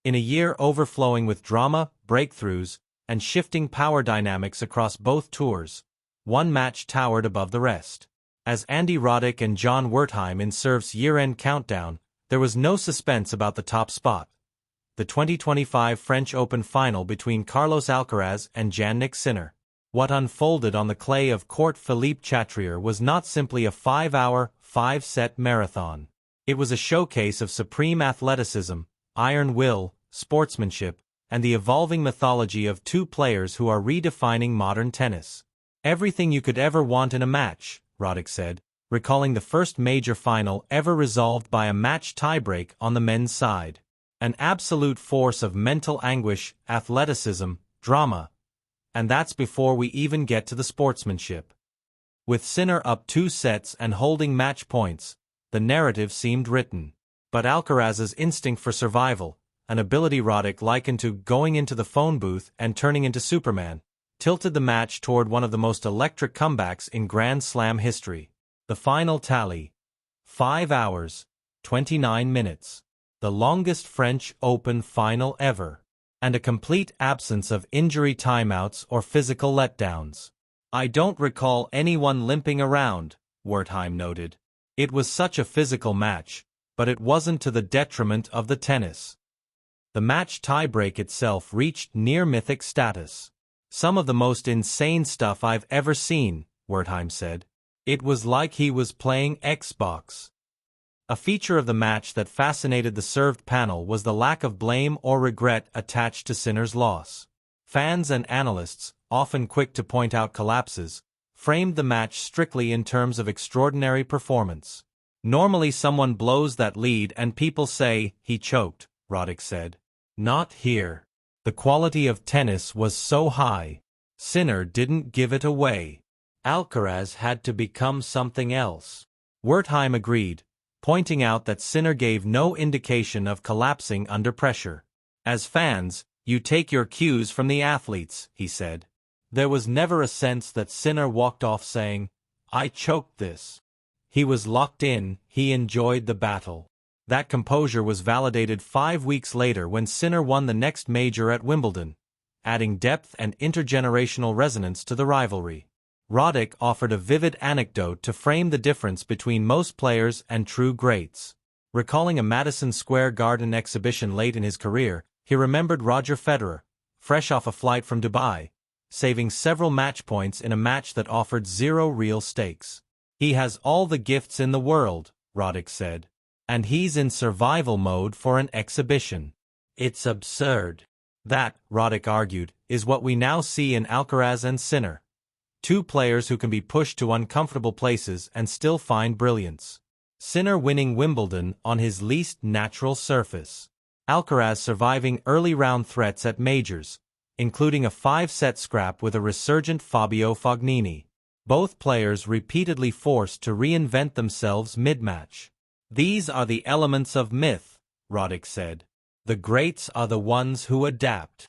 In a year overflowing with drama, breakthroughs, and shifting power dynamics across both tours, one match towered above the rest. As Andy Roddick and Jon Wertheim in Surf's year-end countdown, there was no suspense about the top spot. The 2025 French Open final between Carlos Alcaraz and Jannik Sinner. What unfolded on the clay of Court Philippe Chatrier was not simply a 5-hour, 5-set marathon. It was a showcase of supreme athleticism, iron will, sportsmanship, and the evolving mythology of two players who are redefining modern tennis. Everything you could ever want in a match, Roddick said, recalling the first major final ever resolved by a match tiebreak on the men's side. An absolute force of mental anguish, athleticism, drama. And that's before we even get to the sportsmanship. With Sinner up 2 sets and holding match points, the narrative seemed written. But Alcaraz's instinct for survival, an ability Roddick likened to going into the phone booth and turning into Superman, tilted the match toward one of the most electric comebacks in Grand Slam history. The final tally: 5 hours, 29 minutes. The longest French Open final ever. And a complete absence of injury timeouts or physical letdowns. I don't recall anyone limping around, Wertheim noted. It was such a physical match, but it wasn't to the detriment of the tennis. The match tiebreak itself reached near-mythic status. Some of the most insane stuff I've ever seen, Wertheim said. It was like he was playing Xbox. A feature of the match that fascinated the served panel was the lack of blame or regret attached to Sinner's loss. Fans and analysts, often quick to point out collapses, framed the match strictly in terms of extraordinary performance. Normally someone blows that lead and people say, he choked, Roddick said. Not here. The quality of tennis was so high. Sinner didn't give it away. Alcaraz had to become something else. Wertheim agreed, pointing out that Sinner gave no indication of collapsing under pressure. As fans, you take your cues from the athletes, he said. There was never a sense that Sinner walked off saying, I choked this. He was locked in, he enjoyed the battle. That composure was validated 5 weeks later when Sinner won the next major at Wimbledon, adding depth and intergenerational resonance to the rivalry. Roddick offered a vivid anecdote to frame the difference between most players and true greats. Recalling a Madison Square Garden exhibition late in his career, he remembered Roger Federer, fresh off a flight from Dubai, saving several match points in a match that offered zero real stakes. He has all the gifts in the world, Roddick said. And he's in survival mode for an exhibition. It's absurd. That, Roddick argued, is what we now see in Alcaraz and Sinner. Two players who can be pushed to uncomfortable places and still find brilliance. Sinner winning Wimbledon on his least natural surface. Alcaraz surviving early round threats at majors, including a 5-set scrap with a resurgent Fabio Fognini. Both players repeatedly forced to reinvent themselves mid-match. These are the elements of myth, Roddick said. The greats are the ones who adapt.